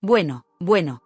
Bueno,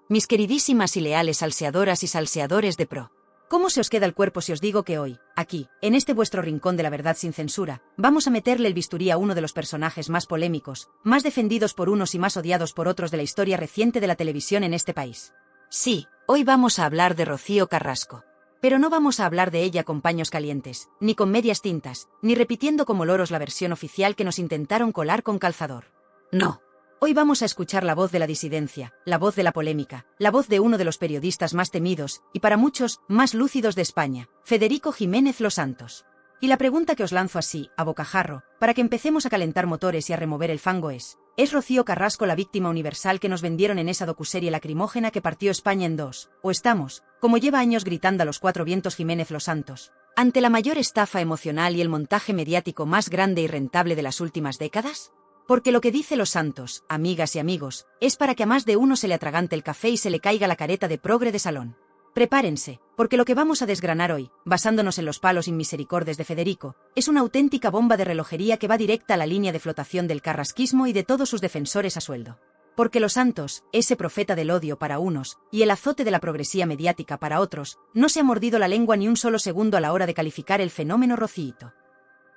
mis queridísimas y leales salseadoras y salseadores de pro. ¿Cómo se os queda el cuerpo si os digo que hoy, aquí, en este vuestro rincón de la verdad sin censura, vamos a meterle el bisturí a uno de los personajes más polémicos, más defendidos por unos y más odiados por otros de la historia reciente de la televisión en este país? Sí, hoy vamos a hablar de Rocío Carrasco. Pero no vamos a hablar de ella con paños calientes, ni con medias tintas, ni repitiendo como loros la versión oficial que nos intentaron colar con calzador. No. Hoy vamos a escuchar la voz de la disidencia, la voz de la polémica, la voz de uno de los periodistas más temidos, y para muchos, más lúcidos de España, Federico Jiménez Los Santos. Y la pregunta que os lanzo así, a bocajarro, para que empecemos a calentar motores y a remover el fango ¿es Rocío Carrasco la víctima universal que nos vendieron en esa docuserie lacrimógena que partió España en dos, o estamos, como lleva años gritando a los cuatro vientos Jiménez Los Santos, ante la mayor estafa emocional y el montaje mediático más grande y rentable de las últimas décadas? Porque lo que dice Los Santos, amigas y amigos, es para que a más de uno se le atragante el café y se le caiga la careta de progre de salón. Prepárense, porque lo que vamos a desgranar hoy, basándonos en los palos inmisericordes de Federico, es una auténtica bomba de relojería que va directa a la línea de flotación del carrasquismo y de todos sus defensores a sueldo. Porque Los Santos, ese profeta del odio para unos, y el azote de la progresía mediática para otros, no se ha mordido la lengua ni un solo segundo a la hora de calificar el fenómeno Rocíito.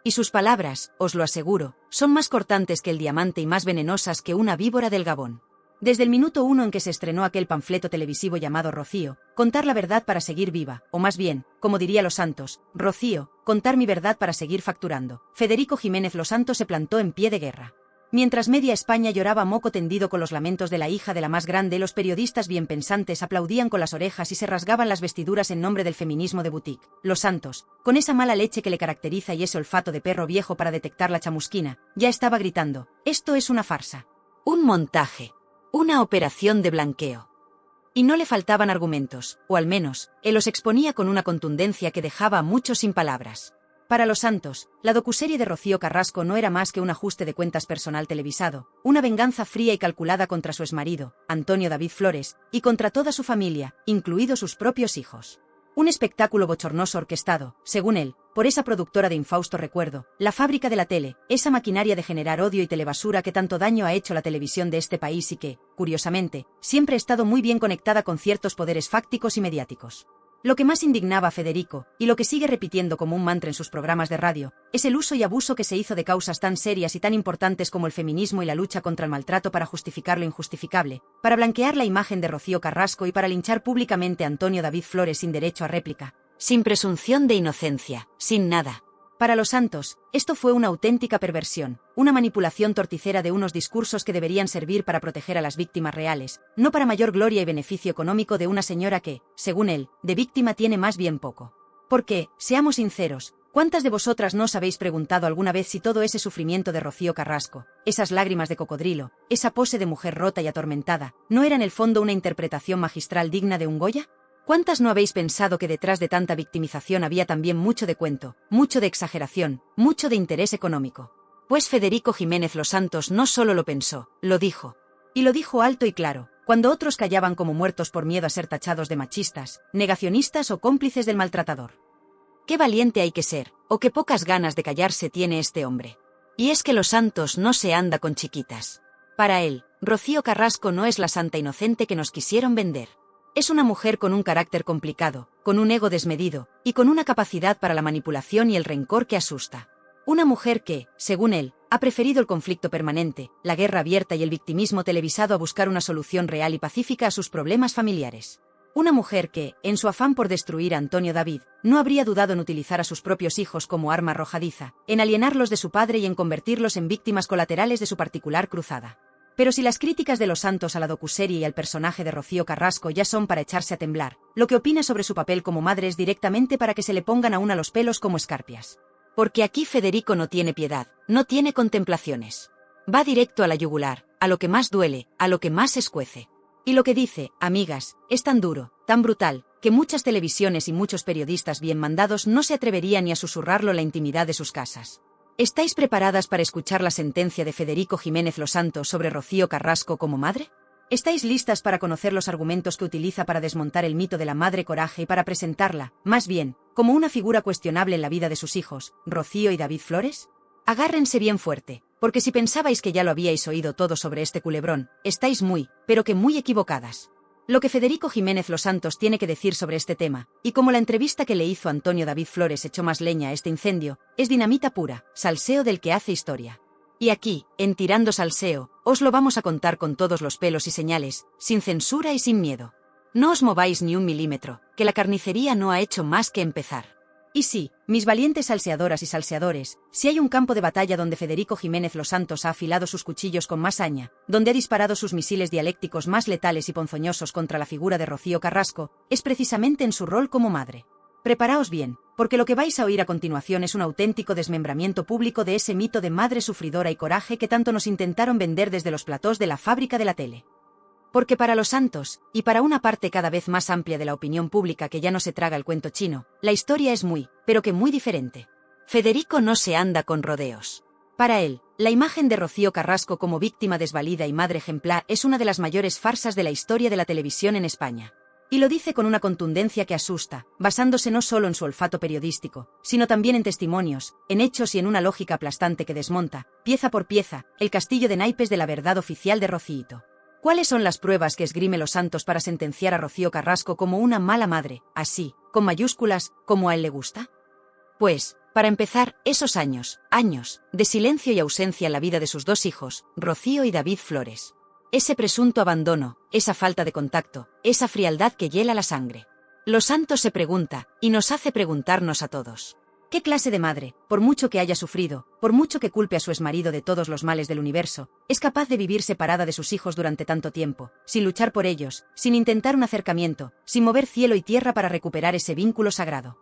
Y sus palabras, os lo aseguro, son más cortantes que el diamante y más venenosas que una víbora del Gabón. Desde el minuto uno en que se estrenó aquel panfleto televisivo llamado Rocío, contar la verdad para seguir viva, o más bien, como diría Los Santos, Rocío, contar mi verdad para seguir facturando, Federico Jiménez Los Santos se plantó en pie de guerra. Mientras media España lloraba a moco tendido con los lamentos de la hija de la más grande, los periodistas bien pensantes aplaudían con las orejas y se rasgaban las vestiduras en nombre del feminismo de boutique. Los Santos, con esa mala leche que le caracteriza y ese olfato de perro viejo para detectar la chamusquina, ya estaba gritando: esto es una farsa. Un montaje. Una operación de blanqueo. Y no le faltaban argumentos, o al menos, él los exponía con una contundencia que dejaba a muchos sin palabras. Para Los Santos, la docuserie de Rocío Carrasco no era más que un ajuste de cuentas personal televisado, una venganza fría y calculada contra su exmarido, Antonio David Flores, y contra toda su familia, incluidos sus propios hijos. Un espectáculo bochornoso orquestado, según él, por esa productora de infausto recuerdo, la fábrica de la tele, esa maquinaria de generar odio y telebasura que tanto daño ha hecho la televisión de este país y que, curiosamente, siempre ha estado muy bien conectada con ciertos poderes fácticos y mediáticos. Lo que más indignaba a Federico, y lo que sigue repitiendo como un mantra en sus programas de radio, es el uso y abuso que se hizo de causas tan serias y tan importantes como el feminismo y la lucha contra el maltrato para justificar lo injustificable, para blanquear la imagen de Rocío Carrasco y para linchar públicamente a Antonio David Flores sin derecho a réplica, sin presunción de inocencia, sin nada. Para Los Santos, esto fue una auténtica perversión, una manipulación torticera de unos discursos que deberían servir para proteger a las víctimas reales, no para mayor gloria y beneficio económico de una señora que, según él, de víctima tiene más bien poco. Porque, seamos sinceros, ¿cuántas de vosotras no os habéis preguntado alguna vez si todo ese sufrimiento de Rocío Carrasco, esas lágrimas de cocodrilo, esa pose de mujer rota y atormentada, no era en el fondo una interpretación magistral digna de un Goya? ¿Cuántas no habéis pensado que detrás de tanta victimización había también mucho de cuento, mucho de exageración, mucho de interés económico? Pues Federico Jiménez Los Santos no solo lo pensó, lo dijo. Y lo dijo alto y claro, cuando otros callaban como muertos por miedo a ser tachados de machistas, negacionistas o cómplices del maltratador. Qué valiente hay que ser, o qué pocas ganas de callarse tiene este hombre. Y es que Los Santos no se anda con chiquitas. Para él, Rocío Carrasco no es la santa inocente que nos quisieron vender. Es una mujer con un carácter complicado, con un ego desmedido, y con una capacidad para la manipulación y el rencor que asusta. Una mujer que, según él, ha preferido el conflicto permanente, la guerra abierta y el victimismo televisado a buscar una solución real y pacífica a sus problemas familiares. Una mujer que, en su afán por destruir a Antonio David, no habría dudado en utilizar a sus propios hijos como arma arrojadiza, en alienarlos de su padre y en convertirlos en víctimas colaterales de su particular cruzada. Pero si las críticas de Los Santos a la docuserie y al personaje de Rocío Carrasco ya son para echarse a temblar, lo que opina sobre su papel como madre es directamente para que se le pongan a una los pelos como escarpias. Porque aquí Federico no tiene piedad, no tiene contemplaciones. Va directo a la yugular, a lo que más duele, a lo que más escuece. Y lo que dice, amigas, es tan duro, tan brutal, que muchas televisiones y muchos periodistas bien mandados no se atreverían ni a susurrarlo en la intimidad de sus casas. ¿Estáis preparadas para escuchar la sentencia de Federico Jiménez Los Santos sobre Rocío Carrasco como madre? ¿Estáis listas para conocer los argumentos que utiliza para desmontar el mito de la madre coraje y para presentarla, más bien, como una figura cuestionable en la vida de sus hijos, Rocío y David Flores? Agárrense bien fuerte, porque si pensabais que ya lo habíais oído todo sobre este culebrón, estáis muy, pero que muy equivocadas. Lo que Federico Jiménez Los Santos tiene que decir sobre este tema, y como la entrevista que le hizo Antonio David Flores echó más leña a este incendio, es dinamita pura, salseo del que hace historia. Y aquí, en Tirando Salseo, os lo vamos a contar con todos los pelos y señales, sin censura y sin miedo. No os mováis ni un milímetro, que la carnicería no ha hecho más que empezar. Y sí, mis valientes salseadoras y salseadores, si hay un campo de batalla donde Federico Jiménez Los Santos ha afilado sus cuchillos con más saña, donde ha disparado sus misiles dialécticos más letales y ponzoñosos contra la figura de Rocío Carrasco, es precisamente en su rol como madre. Preparaos bien, porque lo que vais a oír a continuación es un auténtico desmembramiento público de ese mito de madre sufridora y coraje que tanto nos intentaron vender desde los platós de la fábrica de la tele. Porque para Los Santos, y para una parte cada vez más amplia de la opinión pública que ya no se traga el cuento chino, la historia es muy, pero que muy diferente. Federico no se anda con rodeos. Para él, la imagen de Rocío Carrasco como víctima desvalida y madre ejemplar es una de las mayores farsas de la historia de la televisión en España. Y lo dice con una contundencia que asusta, basándose no solo en su olfato periodístico, sino también en testimonios, en hechos y en una lógica aplastante que desmonta, pieza por pieza, el castillo de naipes de la verdad oficial de Rocíito. ¿Cuáles son las pruebas que esgrime Los Santos para sentenciar a Rocío Carrasco como una mala madre, así, con mayúsculas, como a él le gusta? Pues, para empezar, esos años, de silencio y ausencia en la vida de sus dos hijos, Rocío y David Flores. Ese presunto abandono, esa falta de contacto, esa frialdad que hiela la sangre. Los Santos se pregunta, y nos hace preguntarnos a todos. ¿Qué clase de madre, por mucho que haya sufrido, por mucho que culpe a su exmarido de todos los males del universo, es capaz de vivir separada de sus hijos durante tanto tiempo, sin luchar por ellos, sin intentar un acercamiento, sin mover cielo y tierra para recuperar ese vínculo sagrado?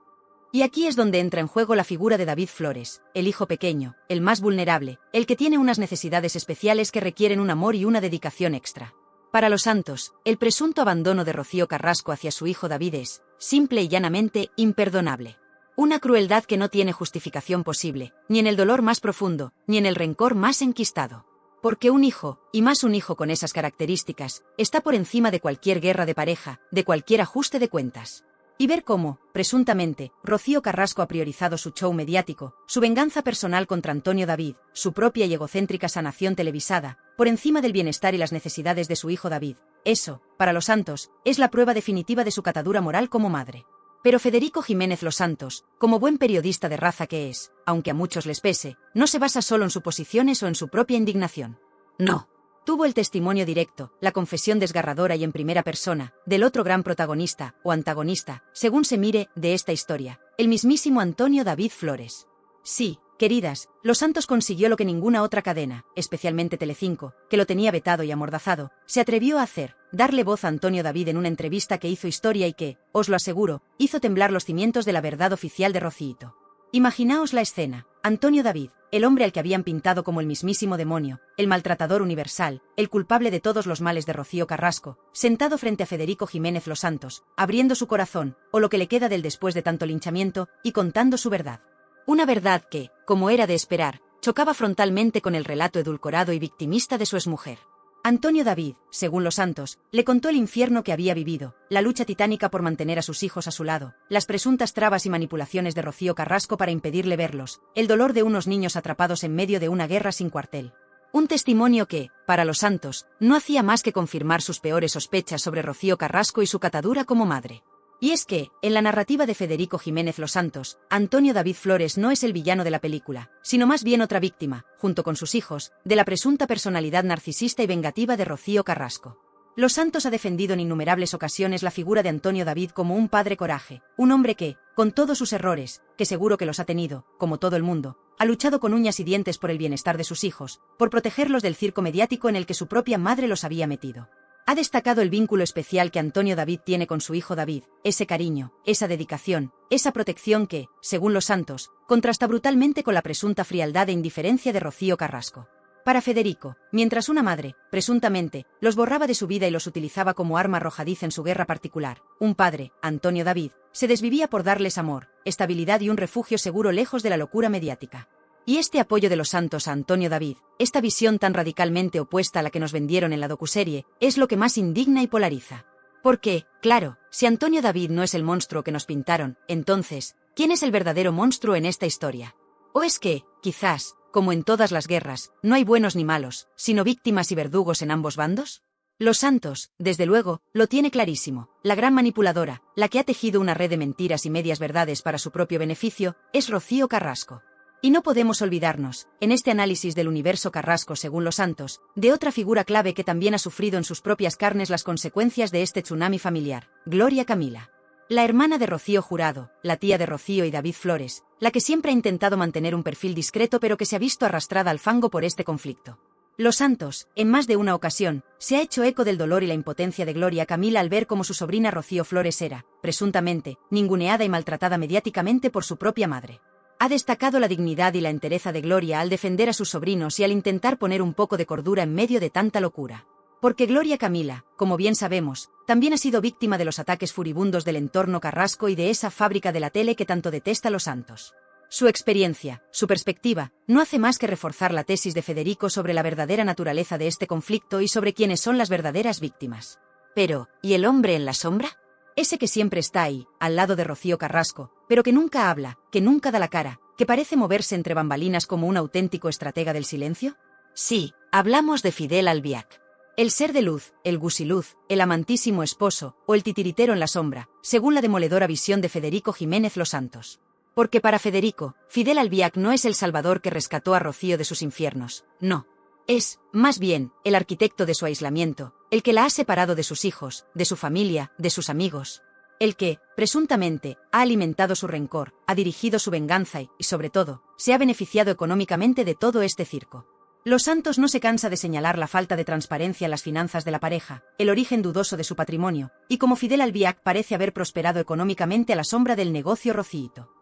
Y aquí es donde entra en juego la figura de David Flores, el hijo pequeño, el más vulnerable, el que tiene unas necesidades especiales que requieren un amor y una dedicación extra. Para Los Santos, el presunto abandono de Rocío Carrasco hacia su hijo David es, simple y llanamente, imperdonable. Una crueldad que no tiene justificación posible, ni en el dolor más profundo, ni en el rencor más enquistado. Porque un hijo, y más un hijo con esas características, está por encima de cualquier guerra de pareja, de cualquier ajuste de cuentas. Y ver cómo, presuntamente, Rocío Carrasco ha priorizado su show mediático, su venganza personal contra Antonio David, su propia y egocéntrica sanación televisada, por encima del bienestar y las necesidades de su hijo David. Eso, para Los Santos, es la prueba definitiva de su catadura moral como madre. Pero Federico Jiménez Los Santos, como buen periodista de raza que es, aunque a muchos les pese, no se basa solo en suposiciones o en su propia indignación. No. Tuvo el testimonio directo, la confesión desgarradora y en primera persona, del otro gran protagonista, o antagonista, según se mire, de esta historia, el mismísimo Antonio David Flores. Sí, queridas, Los Santos consiguió lo que ninguna otra cadena, especialmente Telecinco, que lo tenía vetado y amordazado, se atrevió a hacer, darle voz a Antonio David en una entrevista que hizo historia y que, os lo aseguro, hizo temblar los cimientos de la verdad oficial de Rocíito. Imaginaos la escena, Antonio David, el hombre al que habían pintado como el mismísimo demonio, el maltratador universal, el culpable de todos los males de Rocío Carrasco, sentado frente a Federico Jiménez Los Santos, abriendo su corazón, o lo que le queda del después de tanto linchamiento, y contando su verdad. Una verdad que, como era de esperar, chocaba frontalmente con el relato edulcorado y victimista de su exmujer. Antonio David, según Los Santos, le contó el infierno que había vivido, la lucha titánica por mantener a sus hijos a su lado, las presuntas trabas y manipulaciones de Rocío Carrasco para impedirle verlos, el dolor de unos niños atrapados en medio de una guerra sin cuartel. Un testimonio que, para Los Santos, no hacía más que confirmar sus peores sospechas sobre Rocío Carrasco y su catadura como madre. Y es que, en la narrativa de Federico Jiménez Los Santos, Antonio David Flores no es el villano de la película, sino más bien otra víctima, junto con sus hijos, de la presunta personalidad narcisista y vengativa de Rocío Carrasco. Los Santos ha defendido en innumerables ocasiones la figura de Antonio David como un padre coraje, un hombre que, con todos sus errores, que seguro que los ha tenido, como todo el mundo, ha luchado con uñas y dientes por el bienestar de sus hijos, por protegerlos del circo mediático en el que su propia madre los había metido. Ha destacado el vínculo especial que Antonio David tiene con su hijo David, ese cariño, esa dedicación, esa protección que, según Los Santos, contrasta brutalmente con la presunta frialdad e indiferencia de Rocío Carrasco. Para Federico, mientras una madre, presuntamente, los borraba de su vida y los utilizaba como arma arrojadiza en su guerra particular, un padre, Antonio David, se desvivía por darles amor, estabilidad y un refugio seguro lejos de la locura mediática. Y este apoyo de Los Santos a Antonio David, esta visión tan radicalmente opuesta a la que nos vendieron en la docuserie, es lo que más indigna y polariza. Porque, claro, si Antonio David no es el monstruo que nos pintaron, entonces, ¿quién es el verdadero monstruo en esta historia? ¿O es que, quizás, como en todas las guerras, no hay buenos ni malos, sino víctimas y verdugos en ambos bandos? Los Santos, desde luego, lo tiene clarísimo. La gran manipuladora, la que ha tejido una red de mentiras y medias verdades para su propio beneficio, es Rocío Carrasco. Y no podemos olvidarnos, en este análisis del universo Carrasco según los Santos, de otra figura clave que también ha sufrido en sus propias carnes las consecuencias de este tsunami familiar, Gloria Camila. La hermana de Rocío Jurado, la tía de Rocío y David Flores, la que siempre ha intentado mantener un perfil discreto pero que se ha visto arrastrada al fango por este conflicto. Los Santos, en más de una ocasión, se ha hecho eco del dolor y la impotencia de Gloria Camila al ver cómo su sobrina Rocío Flores era, presuntamente, ninguneada y maltratada mediáticamente por su propia madre. Ha destacado la dignidad y la entereza de Gloria al defender a sus sobrinos y al intentar poner un poco de cordura en medio de tanta locura. Porque Gloria Camila, como bien sabemos, también ha sido víctima de los ataques furibundos del entorno Carrasco y de esa fábrica de la tele que tanto detesta los Santos. Su experiencia, su perspectiva, no hace más que reforzar la tesis de Federico sobre la verdadera naturaleza de este conflicto y sobre quiénes son las verdaderas víctimas. Pero, ¿y el hombre en la sombra? Ese que siempre está ahí, al lado de Rocío Carrasco, pero que nunca habla, que nunca da la cara, que parece moverse entre bambalinas como un auténtico estratega del silencio. Sí, hablamos de Fidel Albiac. El ser de luz, el gusiluz, el amantísimo esposo, o el titiritero en la sombra, según la demoledora visión de Federico Jiménez Los Santos. Porque para Federico, Fidel Albiac no es el salvador que rescató a Rocío de sus infiernos, no. Es, más bien, el arquitecto de su aislamiento, el que la ha separado de sus hijos, de su familia, de sus amigos. El que, presuntamente, ha alimentado su rencor, ha dirigido su venganza y, sobre todo, se ha beneficiado económicamente de todo este circo. Los Santos no se cansa de señalar la falta de transparencia en las finanzas de la pareja, el origen dudoso de su patrimonio, y como Fidel Albiac parece haber prosperado económicamente a la sombra del negocio Rocíito.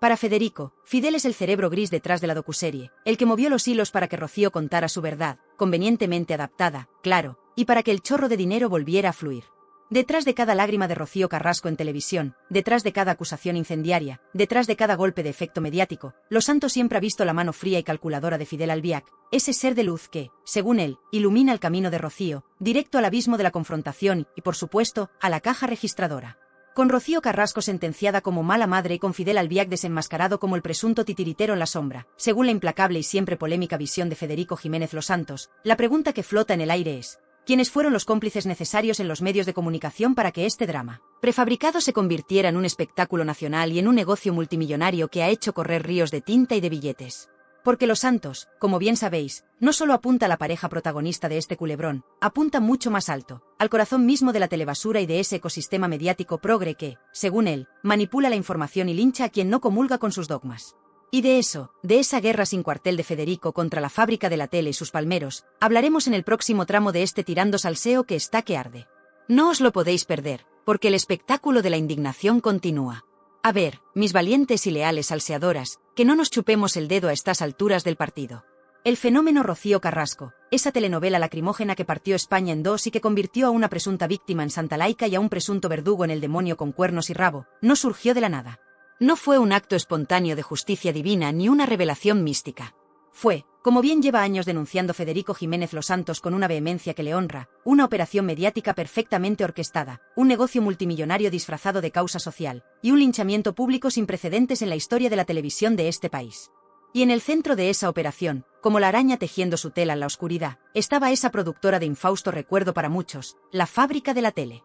Para Federico, Fidel es el cerebro gris detrás de la docuserie, el que movió los hilos para que Rocío contara su verdad, convenientemente adaptada, claro, y para que el chorro de dinero volviera a fluir. Detrás de cada lágrima de Rocío Carrasco en televisión, detrás de cada acusación incendiaria, detrás de cada golpe de efecto mediático, Los Santos siempre ha visto la mano fría y calculadora de Fidel Albiac, ese ser de luz que, según él, ilumina el camino de Rocío, directo al abismo de la confrontación y, por supuesto, a la caja registradora. Con Rocío Carrasco sentenciada como mala madre y con Fidel Albiac desenmascarado como el presunto titiritero en la sombra, según la implacable y siempre polémica visión de Federico Jiménez Los Santos, la pregunta que flota en el aire es: ¿quiénes fueron los cómplices necesarios en los medios de comunicación para que este drama prefabricado se convirtiera en un espectáculo nacional y en un negocio multimillonario que ha hecho correr ríos de tinta y de billetes? Porque Los Santos, como bien sabéis, no solo apunta a la pareja protagonista de este culebrón, apunta mucho más alto, al corazón mismo de la telebasura y de ese ecosistema mediático progre que, según él, manipula la información y lincha a quien no comulga con sus dogmas. Y de eso, de esa guerra sin cuartel de Federico contra la fábrica de la tele y sus palmeros, hablaremos en el próximo tramo de este Tirando Salseo que está que arde. No os lo podéis perder, porque el espectáculo de la indignación continúa. A ver, mis valientes y leales salseadoras, que no nos chupemos el dedo a estas alturas del partido. El fenómeno Rocío Carrasco, esa telenovela lacrimógena que partió España en dos y que convirtió a una presunta víctima en Santa Laica y a un presunto verdugo en el demonio con cuernos y rabo, no surgió de la nada. No fue un acto espontáneo de justicia divina ni una revelación mística. Fue, como bien lleva años denunciando Federico Jiménez Los Santos con una vehemencia que le honra, una operación mediática perfectamente orquestada, un negocio multimillonario disfrazado de causa social, y un linchamiento público sin precedentes en la historia de la televisión de este país. Y en el centro de esa operación, como la araña tejiendo su tela en la oscuridad, estaba esa productora de infausto recuerdo para muchos, la fábrica de la tele.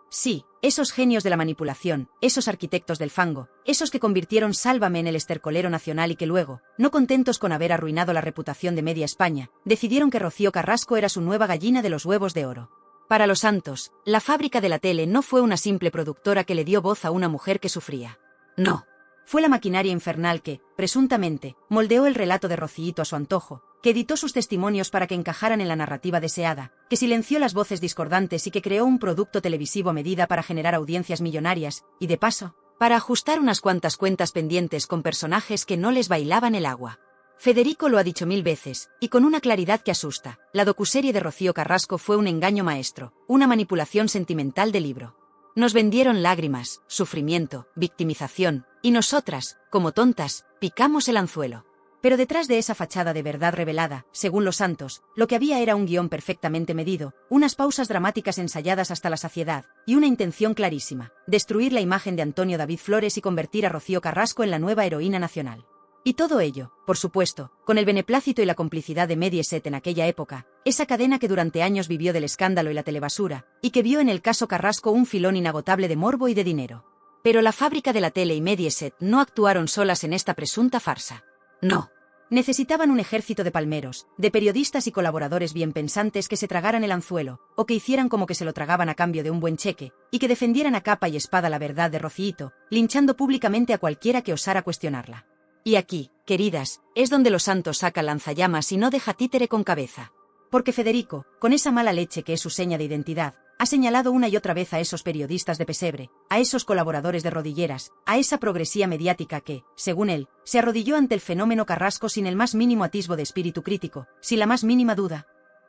Sí, esos genios de la manipulación, esos arquitectos del fango, esos que convirtieron Sálvame en el estercolero nacional y que luego, no contentos con haber arruinado la reputación de media España, decidieron que Rocío Carrasco era su nueva gallina de los huevos de oro. Para Los Santos, la fábrica de la tele no fue una simple productora que le dio voz a una mujer que sufría. No. Fue la maquinaria infernal que, presuntamente, moldeó el relato de Rocíito a su antojo, que editó sus testimonios para que encajaran en la narrativa deseada, que silenció las voces discordantes y que creó un producto televisivo a medida para generar audiencias millonarias, y de paso, para ajustar unas cuantas cuentas pendientes con personajes que no les bailaban el agua. Federico lo ha dicho 1000 veces, y con una claridad que asusta, la docuserie de Rocío Carrasco fue un engaño maestro, una manipulación sentimental de libro. Nos vendieron lágrimas, sufrimiento, victimización, y nosotras, como tontas, picamos el anzuelo. Pero detrás de esa fachada de verdad revelada, según Los Santos, lo que había era un guión perfectamente medido, unas pausas dramáticas ensayadas hasta la saciedad, y una intención clarísima: destruir la imagen de Antonio David Flores y convertir a Rocío Carrasco en la nueva heroína nacional. Y todo ello, por supuesto, con el beneplácito y la complicidad de Mediaset en aquella época, esa cadena que durante años vivió del escándalo y la telebasura, y que vio en el caso Carrasco un filón inagotable de morbo y de dinero. Pero la fábrica de la tele y Mediaset no actuaron solas en esta presunta farsa. No. Necesitaban un ejército de palmeros, de periodistas y colaboradores bien pensantes que se tragaran el anzuelo, o que hicieran como que se lo tragaban a cambio de un buen cheque, y que defendieran a capa y espada la verdad de Rocíito, linchando públicamente a cualquiera que osara cuestionarla. Y aquí, queridas, es donde los santos sacan lanzallamas y no deja títere con cabeza. Porque Federico, con esa mala leche que es su seña de identidad, ha señalado una y otra vez a esos periodistas de pesebre, a esos colaboradores de rodilleras, a esa progresía mediática que, según él, se arrodilló ante el fenómeno Carrasco sin el más mínimo atisbo de espíritu crítico, sin la más mínima duda,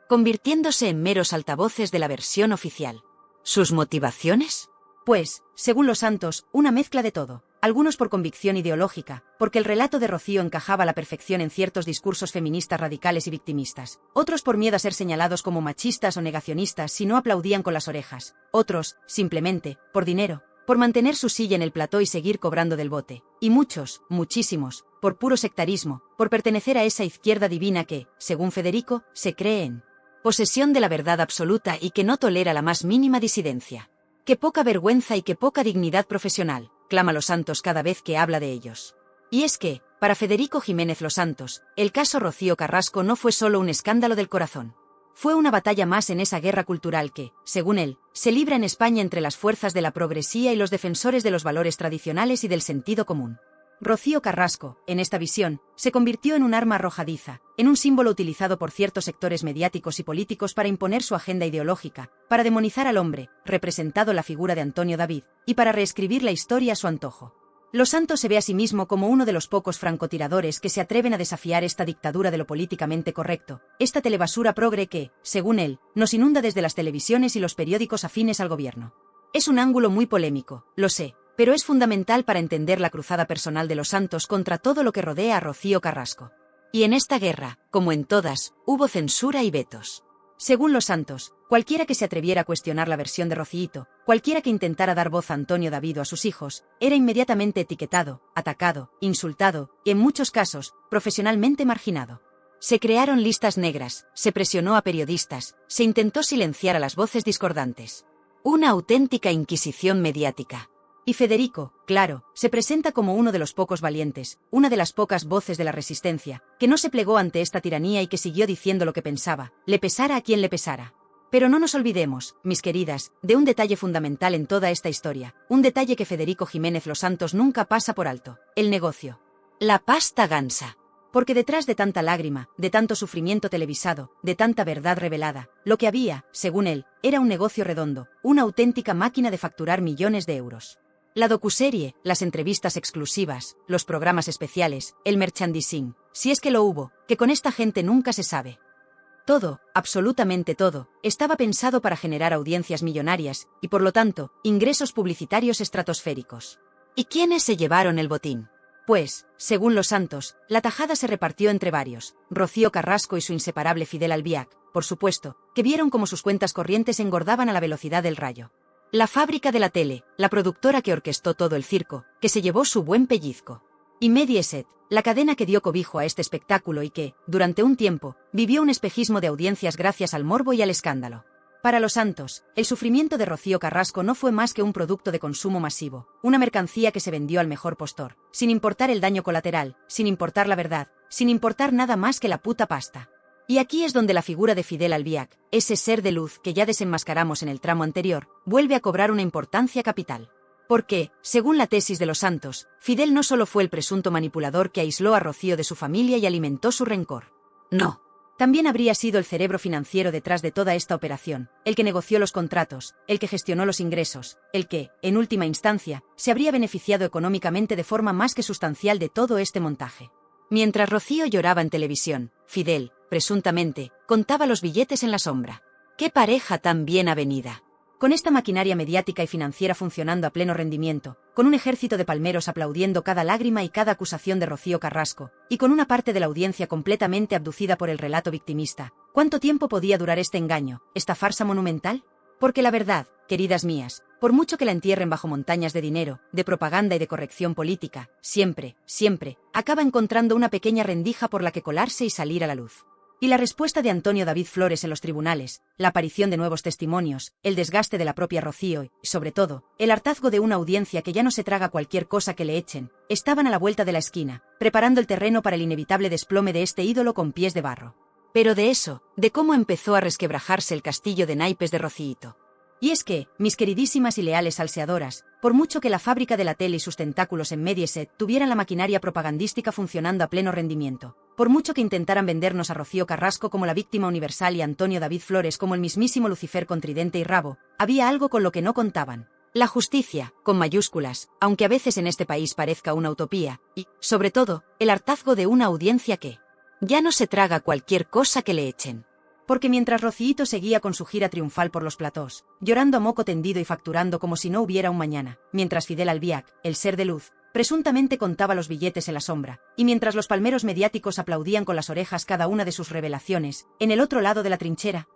convirtiéndose en meros altavoces de la versión oficial. ¿Sus motivaciones? Pues, según los santos, una mezcla de todo. Algunos por convicción ideológica, porque el relato de Rocío encajaba a la perfección en ciertos discursos feministas radicales y victimistas. Otros por miedo a ser señalados como machistas o negacionistas si no aplaudían con las orejas. Otros, simplemente, por dinero, por mantener su silla en el plató y seguir cobrando del bote. Y muchos, muchísimos, por puro sectarismo, por pertenecer a esa izquierda divina que, según Federico, se cree en posesión de la verdad absoluta y que no tolera la más mínima disidencia. ¡Qué poca vergüenza y qué poca dignidad profesional!, clama Los Santos cada vez que habla de ellos. Y es que, para Federico Jiménez Los Santos, el caso Rocío Carrasco no fue solo un escándalo del corazón. Fue una batalla más en esa guerra cultural que, según él, se libra en España entre las fuerzas de la progresía y los defensores de los valores tradicionales y del sentido común. Rocío Carrasco, en esta visión, se convirtió en un arma arrojadiza, en un símbolo utilizado por ciertos sectores mediáticos y políticos para imponer su agenda ideológica, para demonizar al hombre, representado la figura de Antonio David, y para reescribir la historia a su antojo. Los Santos se ve a sí mismo como uno de los pocos francotiradores que se atreven a desafiar esta dictadura de lo políticamente correcto, esta telebasura progre que, según él, nos inunda desde las televisiones y los periódicos afines al gobierno. Es un ángulo muy polémico, lo sé, pero es fundamental para entender la cruzada personal de Los Santos contra todo lo que rodea a Rocío Carrasco. Y en esta guerra, como en todas, hubo censura y vetos. Según Los Santos, cualquiera que se atreviera a cuestionar la versión de Rocíito, cualquiera que intentara dar voz a Antonio David o a sus hijos, era inmediatamente etiquetado, atacado, insultado y, en muchos casos, profesionalmente marginado. Se crearon listas negras, se presionó a periodistas, se intentó silenciar a las voces discordantes. Una auténtica inquisición mediática. Y Federico, claro, se presenta como uno de los pocos valientes, una de las pocas voces de la resistencia, que no se plegó ante esta tiranía y que siguió diciendo lo que pensaba, le pesara a quien le pesara. Pero no nos olvidemos, mis queridas, de un detalle fundamental en toda esta historia, un detalle que Federico Jiménez Los Santos nunca pasa por alto: el negocio. La pasta gansa. Porque detrás de tanta lágrima, de tanto sufrimiento televisado, de tanta verdad revelada, lo que había, según él, era un negocio redondo, una auténtica máquina de facturar millones de euros. La docuserie, las entrevistas exclusivas, los programas especiales, el merchandising, si es que lo hubo, que con esta gente nunca se sabe. Todo, absolutamente todo, estaba pensado para generar audiencias millonarias y, por lo tanto, ingresos publicitarios estratosféricos. ¿Y quiénes se llevaron el botín? Pues, según Los Santos, la tajada se repartió entre varios: Rocío Carrasco y su inseparable Fidel Albiac, por supuesto, que vieron cómo sus cuentas corrientes engordaban a la velocidad del rayo. La fábrica de la tele, la productora que orquestó todo el circo, que se llevó su buen pellizco. Y Mediaset, la cadena que dio cobijo a este espectáculo y que, durante un tiempo, vivió un espejismo de audiencias gracias al morbo y al escándalo. Para Los Santos, el sufrimiento de Rocío Carrasco no fue más que un producto de consumo masivo, una mercancía que se vendió al mejor postor, sin importar el daño colateral, sin importar la verdad, sin importar nada más que la puta pasta. Y aquí es donde la figura de Fidel Albiac, ese ser de luz que ya desenmascaramos en el tramo anterior, vuelve a cobrar una importancia capital. Porque, según la tesis de Los Santos, Fidel no solo fue el presunto manipulador que aisló a Rocío de su familia y alimentó su rencor. No. También habría sido el cerebro financiero detrás de toda esta operación, el que negoció los contratos, el que gestionó los ingresos, el que, en última instancia, se habría beneficiado económicamente de forma más que sustancial de todo este montaje. Mientras Rocío lloraba en televisión, Fidel, presuntamente, contaba los billetes en la sombra. ¡Qué pareja tan bien avenida! Con esta maquinaria mediática y financiera funcionando a pleno rendimiento, con un ejército de palmeros aplaudiendo cada lágrima y cada acusación de Rocío Carrasco, y con una parte de la audiencia completamente abducida por el relato victimista, ¿cuánto tiempo podía durar este engaño, esta farsa monumental? Porque la verdad, queridas mías, Por mucho que la entierren bajo montañas de dinero, de propaganda y de corrección política, siempre, acaba encontrando una pequeña rendija por la que colarse y salir a la luz. Y la respuesta de Antonio David Flores en los tribunales, la aparición de nuevos testimonios, el desgaste de la propia Rocío y, sobre todo, el hartazgo de una audiencia que ya no se traga cualquier cosa que le echen, estaban a la vuelta de la esquina, preparando el terreno para el inevitable desplome de este ídolo con pies de barro. Pero de eso, de cómo empezó a resquebrajarse el castillo de naipes de Rociito. Y es que, mis queridísimas y leales salseadoras, por mucho que la fábrica de la tele y sus tentáculos en Mediaset tuvieran la maquinaria propagandística funcionando a pleno rendimiento, por mucho que intentaran vendernos a Rocío Carrasco como la víctima universal y a Antonio David Flores como el mismísimo Lucifer con tridente y rabo, había algo con lo que no contaban. La justicia, con mayúsculas, aunque a veces en este país parezca una utopía, y, sobre todo, el hartazgo de una audiencia que ya no se traga cualquier cosa que le echen. Porque mientras Rociito seguía con su gira triunfal por los platós, llorando a moco tendido y facturando como si no hubiera un mañana, mientras Fidel Albiac, el ser de luz, presuntamente contaba los billetes en la sombra, y mientras los palmeros mediáticos aplaudían con las orejas cada una de sus revelaciones, en el otro lado de la trinchera,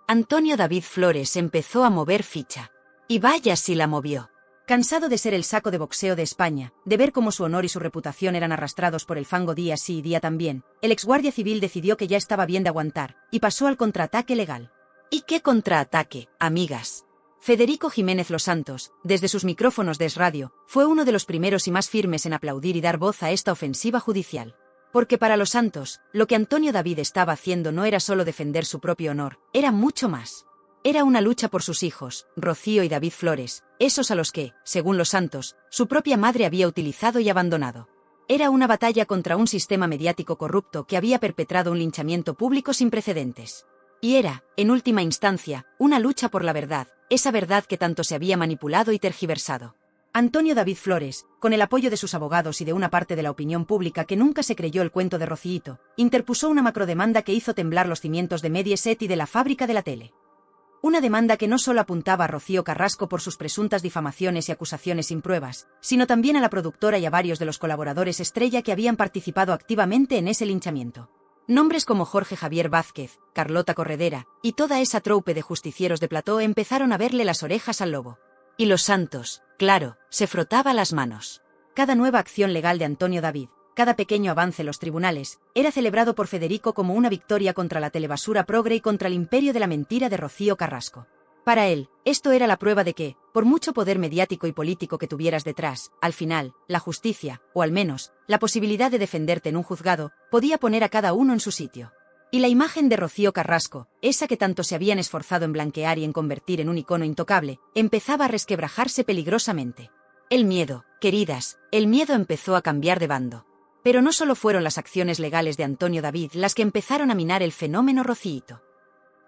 Antonio David Flores empezó a mover ficha. Y vaya si la movió. Cansado de ser el saco de boxeo de España, de ver cómo su honor y su reputación eran arrastrados por el fango día sí y día también, el exguardia civil decidió que ya estaba bien de aguantar, y pasó al contraataque legal. ¿Y qué contraataque, amigas? Federico Jiménez Los Santos, desde sus micrófonos de Es Radio, fue uno de los primeros y más firmes en aplaudir y dar voz a esta ofensiva judicial. Porque para Los Santos, lo que Antonio David estaba haciendo no era solo defender su propio honor, era mucho más. Era una lucha por sus hijos, Rocío y David Flores, esos a los que, según Los Santos, su propia madre había utilizado y abandonado. Era una batalla contra un sistema mediático corrupto que había perpetrado un linchamiento público sin precedentes. Y era, en última instancia, una lucha por la verdad, esa verdad que tanto se había manipulado y tergiversado. Antonio David Flores, con el apoyo de sus abogados y de una parte de la opinión pública que nunca se creyó el cuento de Rociito, interpuso una macrodemanda que hizo temblar los cimientos de Mediaset y de la fábrica de la tele. Una demanda que no solo apuntaba a Rocío Carrasco por sus presuntas difamaciones y acusaciones sin pruebas, sino también a la productora y a varios de los colaboradores estrella que habían participado activamente en ese linchamiento. Nombres como Jorge Javier Vázquez, Carlota Corredera, y toda esa troupe de justicieros de plató empezaron a verle las orejas al lobo. Y Los Santos, claro, se frotaba las manos. Cada nueva acción legal de Antonio David, cada pequeño avance en los tribunales, era celebrado por Federico como una victoria contra la telebasura progre y contra el imperio de la mentira de Rocío Carrasco. Para él, esto era la prueba de que, por mucho poder mediático y político que tuvieras detrás, al final, la justicia, o al menos, la posibilidad de defenderte en un juzgado, podía poner a cada uno en su sitio. Y la imagen de Rocío Carrasco, esa que tanto se habían esforzado en blanquear y en convertir en un icono intocable, empezaba a resquebrajarse peligrosamente. El miedo, queridas, el miedo empezó a cambiar de bando. Pero no solo fueron las acciones legales de Antonio David las que empezaron a minar el fenómeno Rociito.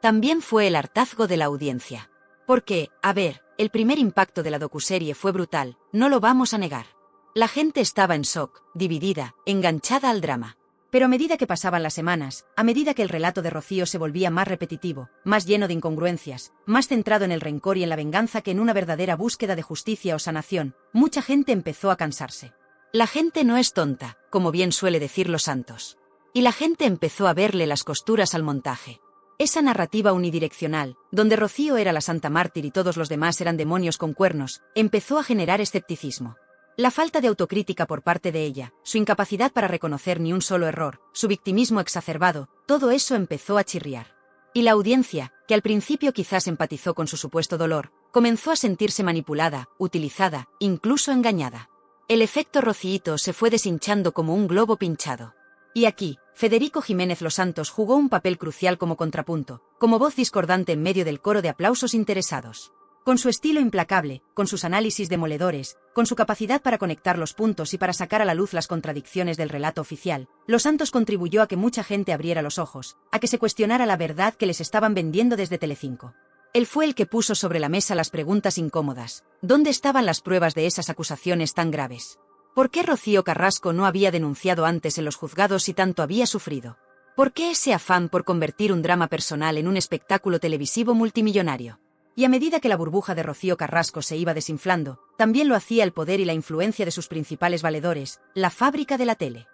También fue el hartazgo de la audiencia. Porque, a ver, el primer impacto de la docuserie fue brutal, no lo vamos a negar. La gente estaba en shock, dividida, enganchada al drama. Pero a medida que pasaban las semanas, a medida que el relato de Rocío se volvía más repetitivo, más lleno de incongruencias, más centrado en el rencor y en la venganza que en una verdadera búsqueda de justicia o sanación, mucha gente empezó a cansarse. La gente no es tonta, como bien suele decir Los Santos. Y la gente empezó a verle las costuras al montaje. Esa narrativa unidireccional, donde Rocío era la santa mártir y todos los demás eran demonios con cuernos, empezó a generar escepticismo. La falta de autocrítica por parte de ella, su incapacidad para reconocer ni un solo error, su victimismo exacerbado, todo eso empezó a chirriar. Y la audiencia, que al principio quizás empatizó con su supuesto dolor, comenzó a sentirse manipulada, utilizada, incluso engañada. El efecto Rociito se fue deshinchando como un globo pinchado. Y aquí, Federico Jiménez Los Santos jugó un papel crucial como contrapunto, como voz discordante en medio del coro de aplausos interesados. Con su estilo implacable, con sus análisis demoledores, con su capacidad para conectar los puntos y para sacar a la luz las contradicciones del relato oficial, Los Santos contribuyó a que mucha gente abriera los ojos, a que se cuestionara la verdad que les estaban vendiendo desde Telecinco. Él fue el que puso sobre la mesa las preguntas incómodas. ¿Dónde estaban las pruebas de esas acusaciones tan graves? ¿Por qué Rocío Carrasco no había denunciado antes en los juzgados si tanto había sufrido? ¿Por qué ese afán por convertir un drama personal en un espectáculo televisivo multimillonario? Y a medida que la burbuja de Rocío Carrasco se iba desinflando, también lo hacía el poder y la influencia de sus principales valedores, la fábrica de la tele.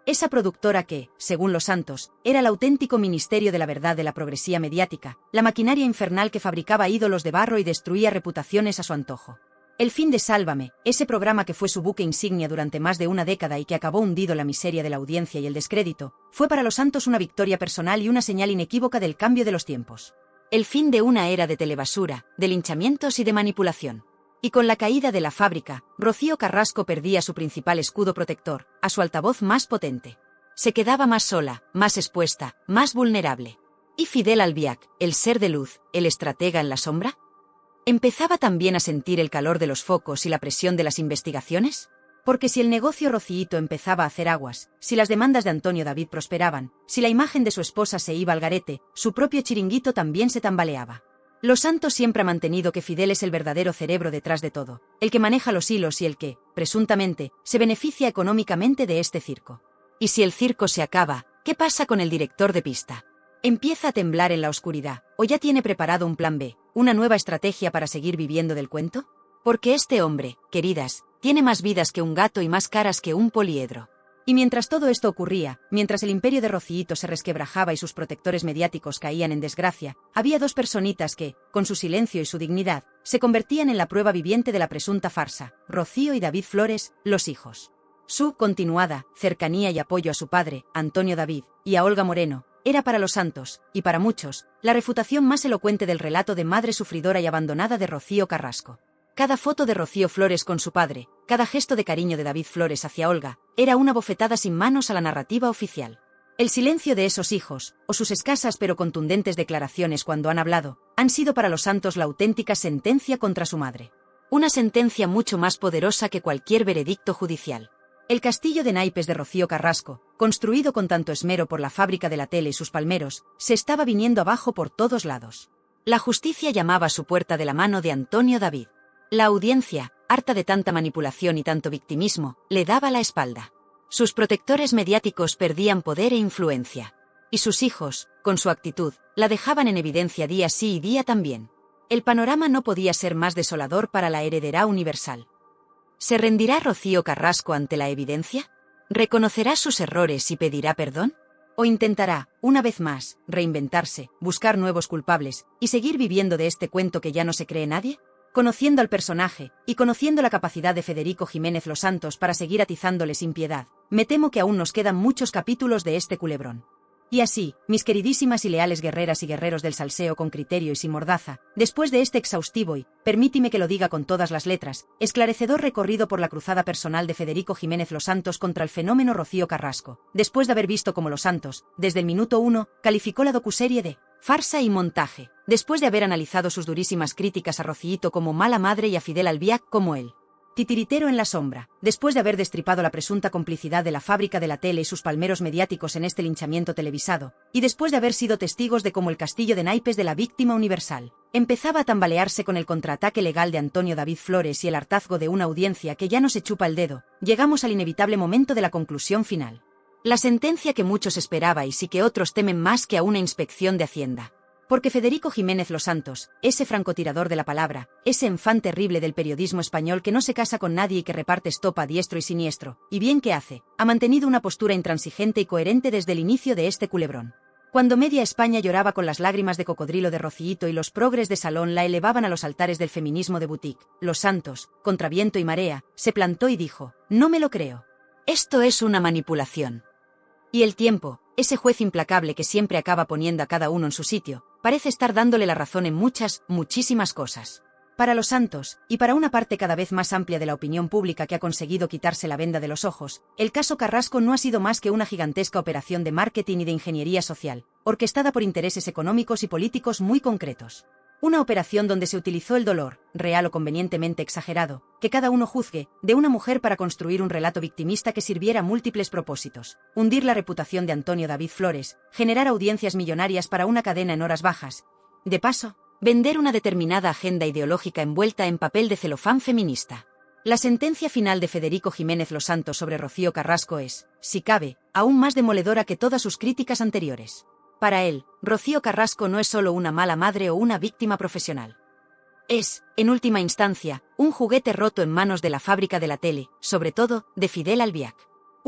Esa productora que, según Los Santos, era el auténtico ministerio de la verdad de la progresía mediática, la maquinaria infernal que fabricaba ídolos de barro y destruía reputaciones a su antojo. El fin de Sálvame, ese programa que fue su buque insignia durante más de una década y que acabó hundido en la miseria de la audiencia y el descrédito, fue para Los Santos una victoria personal y una señal inequívoca del cambio de los tiempos. El fin de una era de telebasura, de linchamientos y de manipulación. Y con la caída de la fábrica, Rocío Carrasco perdía su principal escudo protector, a su altavoz más potente. Se quedaba más sola, más expuesta, más vulnerable. ¿Y Fidel Albiac, el ser de luz, el estratega en la sombra? ¿Empezaba también a sentir el calor de los focos y la presión de las investigaciones? Porque si el negocio Rociito empezaba a hacer aguas, si las demandas de Antonio David prosperaban, si la imagen de su esposa se iba al garete, su propio chiringuito también se tambaleaba. Los Santos siempre ha mantenido que Fidel es el verdadero cerebro detrás de todo, el que maneja los hilos y el que, presuntamente, se beneficia económicamente de este circo. Y si el circo se acaba, ¿qué pasa con el director de pista? ¿Empieza a temblar en la oscuridad, o ya tiene preparado un plan B, una nueva estrategia para seguir viviendo del cuento? Porque este hombre, queridas, tiene más vidas que un gato y más caras que un poliedro. Y mientras todo esto ocurría, mientras el imperio de Rociito se resquebrajaba y sus protectores mediáticos caían en desgracia, había dos personitas que, con su silencio y su dignidad, se convertían en la prueba viviente de la presunta farsa: Rocío y David Flores, los hijos. Su continuada cercanía y apoyo a su padre, Antonio David, y a Olga Moreno, era para Los Santos, y para muchos, la refutación más elocuente del relato de madre sufridora y abandonada de Rocío Carrasco. Cada foto de Rocío Flores con su padre, cada gesto de cariño de David Flores hacia Olga, era una bofetada sin manos a la narrativa oficial. El silencio de esos hijos, o sus escasas pero contundentes declaraciones cuando han hablado, han sido para Los Santos la auténtica sentencia contra su madre. Una sentencia mucho más poderosa que cualquier veredicto judicial. El castillo de naipes de Rocío Carrasco, construido con tanto esmero por la fábrica de la tele y sus palmeros, se estaba viniendo abajo por todos lados. La justicia llamaba a su puerta de la mano de Antonio David. La audiencia, harta de tanta manipulación y tanto victimismo, le daba la espalda. Sus protectores mediáticos perdían poder e influencia. Y sus hijos, con su actitud, la dejaban en evidencia día sí y día también. El panorama no podía ser más desolador para la heredera universal. ¿Se rendirá Rocío Carrasco ante la evidencia? ¿Reconocerá sus errores y pedirá perdón? ¿O intentará, una vez más, reinventarse, buscar nuevos culpables, y seguir viviendo de este cuento que ya no se cree nadie? Conociendo al personaje, y conociendo la capacidad de Federico Jiménez Los Santos para seguir atizándole sin piedad, me temo que aún nos quedan muchos capítulos de este culebrón. Y así, mis queridísimas y leales guerreras y guerreros del salseo con criterio y sin mordaza, después de este exhaustivo y, permítime que lo diga con todas las letras, esclarecedor recorrido por la cruzada personal de Federico Jiménez Los Santos contra el fenómeno Rocío Carrasco, después de haber visto cómo Los Santos, desde el minuto 1, calificó la docuserie de farsa y montaje, después de haber analizado sus durísimas críticas a Rociito como mala madre y a Fidel Albiac como él, titiritero en la sombra, después de haber destripado la presunta complicidad de la fábrica de la tele y sus palmeros mediáticos en este linchamiento televisado, y después de haber sido testigos de cómo el castillo de naipes de la víctima universal empezaba a tambalearse con el contraataque legal de Antonio David Flores y el hartazgo de una audiencia que ya no se chupa el dedo, llegamos al inevitable momento de la conclusión final. La sentencia que muchos esperabais y que otros temen más que a una inspección de Hacienda. Porque Federico Jiménez Los Santos, ese francotirador de la palabra, ese enfant terrible del periodismo español que no se casa con nadie y que reparte estopa a diestro y siniestro, y bien que hace, ha mantenido una postura intransigente y coherente desde el inicio de este culebrón. Cuando media España lloraba con las lágrimas de cocodrilo de Rociito y los progres de salón la elevaban a los altares del feminismo de boutique, Los Santos, contra viento y marea, se plantó y dijo: no me lo creo. Esto es una manipulación. Y el tiempo, ese juez implacable que siempre acaba poniendo a cada uno en su sitio, parece estar dándole la razón en muchísimas cosas. Para Los Santos, y para una parte cada vez más amplia de la opinión pública que ha conseguido quitarse la venda de los ojos, el caso Carrasco no ha sido más que una gigantesca operación de marketing y de ingeniería social, orquestada por intereses económicos y políticos muy concretos. Una operación donde se utilizó el dolor, real o convenientemente exagerado, que cada uno juzgue, de una mujer para construir un relato victimista que sirviera a múltiples propósitos: hundir la reputación de Antonio David Flores, generar audiencias millonarias para una cadena en horas bajas, de paso, vender una determinada agenda ideológica envuelta en papel de celofán feminista. La sentencia final de Federico Jiménez Los Santos sobre Rocío Carrasco es, si cabe, aún más demoledora que todas sus críticas anteriores. Para él, Rocío Carrasco no es solo una mala madre o una víctima profesional. Es, en última instancia, un juguete roto en manos de la fábrica de la tele, sobre todo, de Fidel Albiac.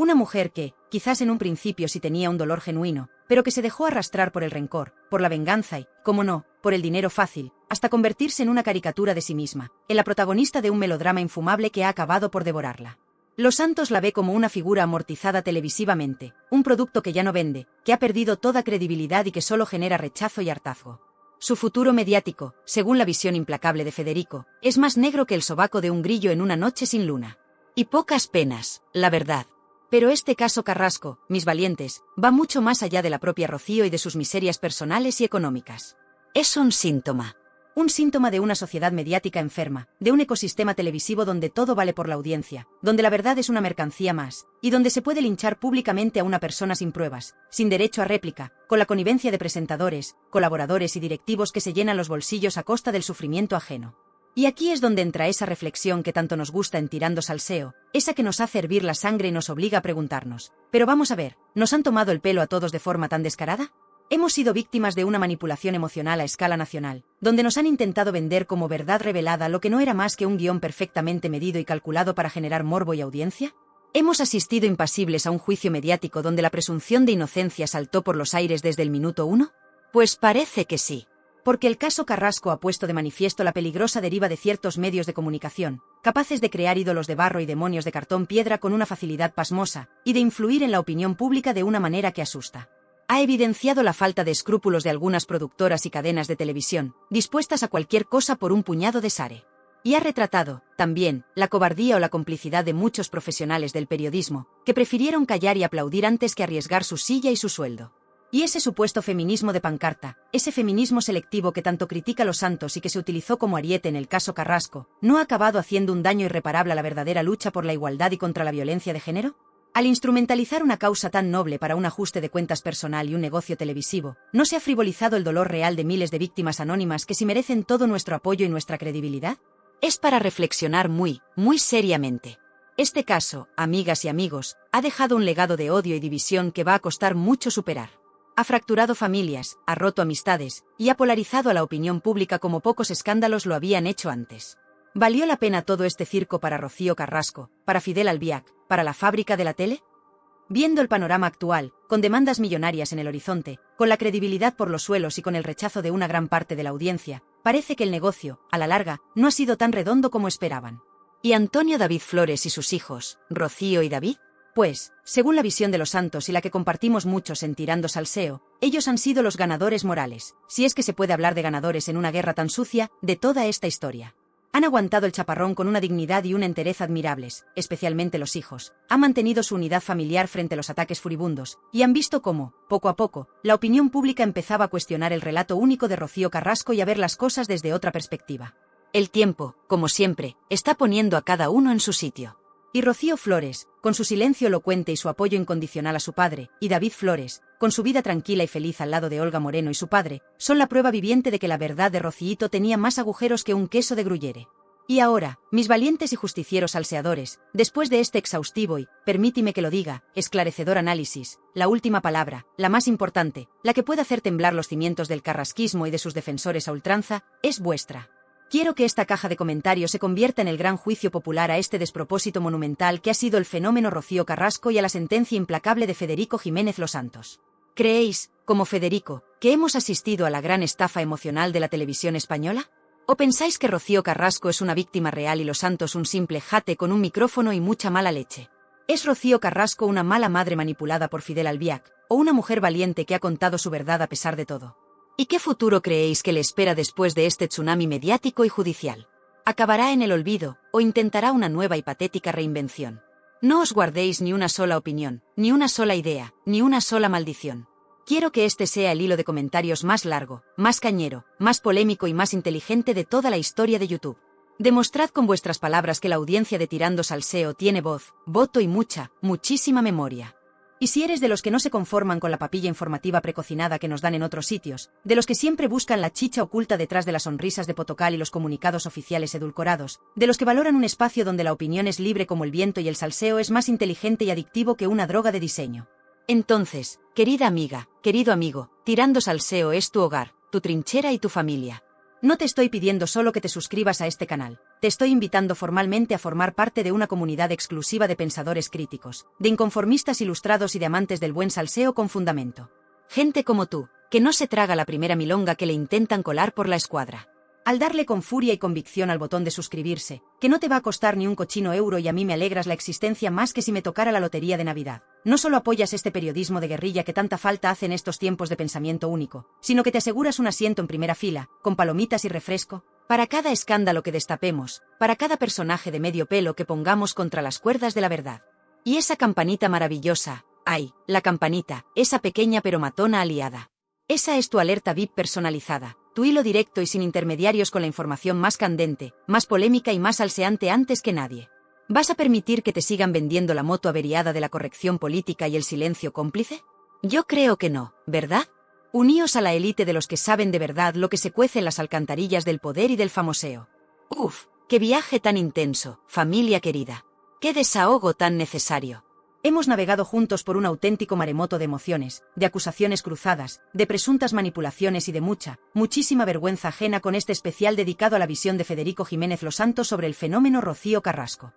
Una mujer que, quizás en un principio sí tenía un dolor genuino, pero que se dejó arrastrar por el rencor, por la venganza y, como no, por el dinero fácil, hasta convertirse en una caricatura de sí misma, en la protagonista de un melodrama infumable que ha acabado por devorarla. Los Santos la ve como una figura amortizada televisivamente, un producto que ya no vende, que ha perdido toda credibilidad y que solo genera rechazo y hartazgo. Su futuro mediático, según la visión implacable de Federico, es más negro que el sobaco de un grillo en una noche sin luna. Y pocas penas, la verdad. Pero este caso Carrasco, mis valientes, va mucho más allá de la propia Rocío y de sus miserias personales y económicas. Es un síntoma. Un síntoma de una sociedad mediática enferma, de un ecosistema televisivo donde todo vale por la audiencia, donde la verdad es una mercancía más, y donde se puede linchar públicamente a una persona sin pruebas, sin derecho a réplica, con la connivencia de presentadores, colaboradores y directivos que se llenan los bolsillos a costa del sufrimiento ajeno. Y aquí es donde entra esa reflexión que tanto nos gusta en Tirando Salseo, esa que nos hace hervir la sangre y nos obliga a preguntarnos, pero vamos a ver, ¿nos han tomado el pelo a todos de forma tan descarada? Hemos sido víctimas de una manipulación emocional a escala nacional, donde nos han intentado vender como verdad revelada lo que no era más que un guión perfectamente medido y calculado para generar morbo y audiencia. ¿Hemos asistido impasibles a un juicio mediático donde la presunción de inocencia saltó por los aires desde el minuto 1? Pues parece que sí. Porque el caso Carrasco ha puesto de manifiesto la peligrosa deriva de ciertos medios de comunicación, capaces de crear ídolos de barro y demonios de cartón piedra con una facilidad pasmosa, y de influir en la opinión pública de una manera que asusta. Ha evidenciado la falta de escrúpulos de algunas productoras y cadenas de televisión, dispuestas a cualquier cosa por un puñado de sare. Y ha retratado, también, la cobardía o la complicidad de muchos profesionales del periodismo, que prefirieron callar y aplaudir antes que arriesgar su silla y su sueldo. Y ese supuesto feminismo de pancarta, ese feminismo selectivo que tanto critica Los Santos y que se utilizó como ariete en el caso Carrasco, ¿no ha acabado haciendo un daño irreparable a la verdadera lucha por la igualdad y contra la violencia de género? Al instrumentalizar una causa tan noble para un ajuste de cuentas personal y un negocio televisivo, ¿no se ha frivolizado el dolor real de miles de víctimas anónimas que sí merecen todo nuestro apoyo y nuestra credibilidad? Es para reflexionar muy, muy seriamente. Este caso, amigas y amigos, ha dejado un legado de odio y división que va a costar mucho superar. Ha fracturado familias, ha roto amistades, y ha polarizado a la opinión pública como pocos escándalos lo habían hecho antes. ¿Valió la pena todo este circo para Rocío Carrasco, para Fidel Albiac, para la fábrica de la tele? Viendo el panorama actual, con demandas millonarias en el horizonte, con la credibilidad por los suelos y con el rechazo de una gran parte de la audiencia, parece que el negocio, a la larga, no ha sido tan redondo como esperaban. ¿Y Antonio David Flores y sus hijos, Rocío y David? Pues, según la visión de Los Santos y la que compartimos muchos en Tirando Salseo, ellos han sido los ganadores morales, si es que se puede hablar de ganadores en una guerra tan sucia, de toda esta historia. Han aguantado el chaparrón con una dignidad y una entereza admirables, especialmente los hijos. Han mantenido su unidad familiar frente a los ataques furibundos, y han visto cómo, poco a poco, la opinión pública empezaba a cuestionar el relato único de Rocío Carrasco y a ver las cosas desde otra perspectiva. El tiempo, como siempre, está poniendo a cada uno en su sitio. Y Rocío Flores, con su silencio elocuente y su apoyo incondicional a su padre, y David Flores, con su vida tranquila y feliz al lado de Olga Moreno y su padre, son la prueba viviente de que la verdad de Rocíito tenía más agujeros que un queso de Gruyere. Y ahora, mis valientes y justicieros salseadores, después de este exhaustivo y, permítime que lo diga, esclarecedor análisis, la última palabra, la más importante, la que puede hacer temblar los cimientos del carrasquismo y de sus defensores a ultranza, es vuestra. Quiero que esta caja de comentarios se convierta en el gran juicio popular a este despropósito monumental que ha sido el fenómeno Rocío Carrasco y a la sentencia implacable de Federico Jiménez Los Santos. ¿Creéis, como Federico, que hemos asistido a la gran estafa emocional de la televisión española? ¿O pensáis que Rocío Carrasco es una víctima real y Los Santos un simple jate con un micrófono y mucha mala leche? ¿Es Rocío Carrasco una mala madre manipulada por Fidel Albiac, o una mujer valiente que ha contado su verdad a pesar de todo? ¿Y qué futuro creéis que le espera después de este tsunami mediático y judicial? ¿Acabará en el olvido, o intentará una nueva y patética reinvención? No os guardéis ni una sola opinión, ni una sola idea, ni una sola maldición. Quiero que este sea el hilo de comentarios más largo, más cañero, más polémico y más inteligente de toda la historia de YouTube. Demostrad con vuestras palabras que la audiencia de Tirando Salseo tiene voz, voto y mucha, muchísima memoria. Y si eres de los que no se conforman con la papilla informativa precocinada que nos dan en otros sitios, de los que siempre buscan la chicha oculta detrás de las sonrisas de Potocal y los comunicados oficiales edulcorados, de los que valoran un espacio donde la opinión es libre como el viento y el salseo es más inteligente y adictivo que una droga de diseño. Entonces, querida amiga, querido amigo, Tirando Salseo es tu hogar, tu trinchera y tu familia. No te estoy pidiendo solo que te suscribas a este canal, te estoy invitando formalmente a formar parte de una comunidad exclusiva de pensadores críticos, de inconformistas ilustrados y de amantes del buen salseo con fundamento. Gente como tú, que no se traga la primera milonga que le intentan colar por la escuadra. Al darle con furia y convicción al botón de suscribirse, que no te va a costar ni un cochino euro y a mí me alegras la existencia más que si me tocara la lotería de Navidad. No solo apoyas este periodismo de guerrilla que tanta falta hace en estos tiempos de pensamiento único, sino que te aseguras un asiento en primera fila, con palomitas y refresco, para cada escándalo que destapemos, para cada personaje de medio pelo que pongamos contra las cuerdas de la verdad. Y esa campanita maravillosa, ay, la campanita, esa pequeña pero matona aliada. Esa es tu alerta VIP personalizada, tu hilo directo y sin intermediarios con la información más candente, más polémica y más salseante antes que nadie. ¿Vas a permitir que te sigan vendiendo la moto averiada de la corrección política y el silencio cómplice? Yo creo que no, ¿verdad? Uníos a la élite de los que saben de verdad lo que se cuece en las alcantarillas del poder y del famoseo. Uf, qué viaje tan intenso, familia querida. Qué desahogo tan necesario. Hemos navegado juntos por un auténtico maremoto de emociones, de acusaciones cruzadas, de presuntas manipulaciones y de muchísima vergüenza ajena con este especial dedicado a la visión de Federico Jiménez Losanto sobre el fenómeno Rocío Carrasco.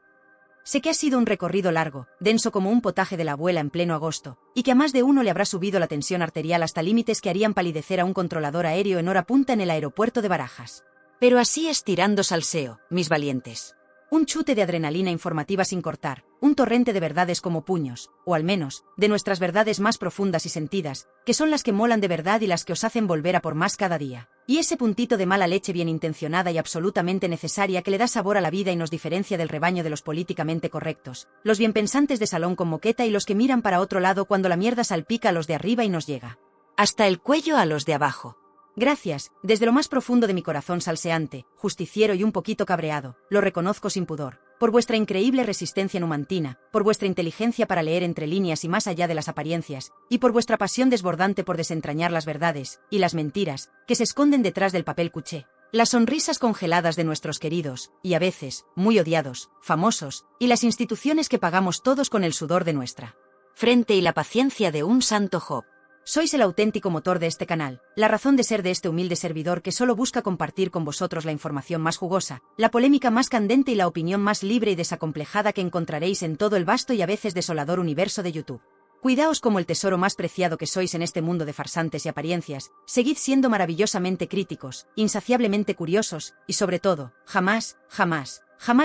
Sé que ha sido un recorrido largo, denso como un potaje de la abuela en pleno agosto, y que a más de uno le habrá subido la tensión arterial hasta límites que harían palidecer a un controlador aéreo en hora punta en el aeropuerto de Barajas. Pero así es tirando salseo, mis valientes. Un chute de adrenalina informativa sin cortar, un torrente de verdades como puños, o al menos, de nuestras verdades más profundas y sentidas, que son las que molan de verdad y las que os hacen volver a por más cada día. Y ese puntito de mala leche bien intencionada y absolutamente necesaria que le da sabor a la vida y nos diferencia del rebaño de los políticamente correctos, los bienpensantes de salón con moqueta y los que miran para otro lado cuando la mierda salpica a los de arriba y nos llega hasta el cuello a los de abajo. Gracias, desde lo más profundo de mi corazón salseante, justiciero y un poquito cabreado, lo reconozco sin pudor, por vuestra increíble resistencia numantina, por vuestra inteligencia para leer entre líneas y más allá de las apariencias, y por vuestra pasión desbordante por desentrañar las verdades, y las mentiras, que se esconden detrás del papel cuché, las sonrisas congeladas de nuestros queridos, y a veces, muy odiados, famosos, y las instituciones que pagamos todos con el sudor de nuestra frente y la paciencia de un santo Job. Sois el auténtico motor de este canal, la razón de ser de este humilde servidor que solo busca compartir con vosotros la información más jugosa, la polémica más candente y la opinión más libre y desacomplejada que encontraréis en todo el vasto y a veces desolador universo de YouTube. Cuidaos como el tesoro más preciado que sois en este mundo de farsantes y apariencias, seguid siendo maravillosamente críticos, insaciablemente curiosos, y sobre todo, jamás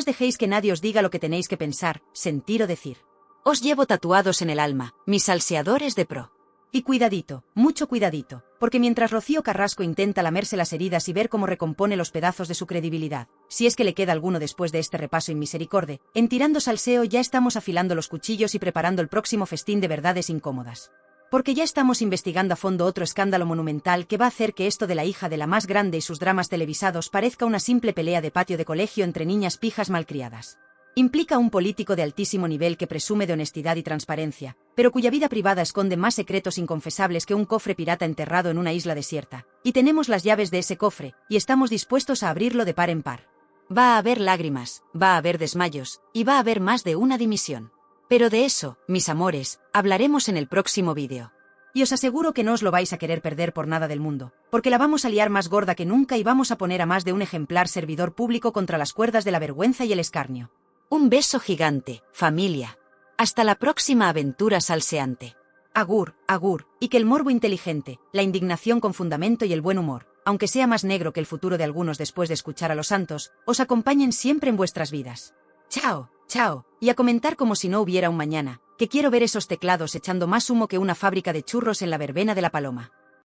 dejéis que nadie os diga lo que tenéis que pensar, sentir o decir. Os llevo tatuados en el alma, mis salseadores de pro. Y cuidadito, mucho cuidadito, porque mientras Rocío Carrasco intenta lamerse las heridas y ver cómo recompone los pedazos de su credibilidad, si es que le queda alguno después de este repaso inmisericorde, en Tirando Salseo ya estamos afilando los cuchillos y preparando el próximo festín de verdades incómodas. Porque ya estamos investigando a fondo otro escándalo monumental que va a hacer que esto de la hija de la más grande y sus dramas televisados parezca una simple pelea de patio de colegio entre niñas pijas malcriadas. Implica a un político de altísimo nivel que presume de honestidad y transparencia, pero cuya vida privada esconde más secretos inconfesables que un cofre pirata enterrado en una isla desierta. Y tenemos las llaves de ese cofre, y estamos dispuestos a abrirlo de par en par. Va a haber lágrimas, va a haber desmayos, y va a haber más de una dimisión. Pero de eso, mis amores, hablaremos en el próximo vídeo. Y os aseguro que no os lo vais a querer perder por nada del mundo, porque la vamos a liar más gorda que nunca y vamos a poner a más de un ejemplar servidor público contra las cuerdas de la vergüenza y el escarnio. Un beso gigante, familia. Hasta la próxima aventura salseante. Agur, agur, y que el morbo inteligente, la indignación con fundamento y el buen humor, aunque sea más negro que el futuro de algunos después de escuchar a los santos, os acompañen siempre en vuestras vidas. Chao, chao, y a comentar como si no hubiera un mañana, que quiero ver esos teclados echando más humo que una fábrica de churros en la verbena de la Paloma.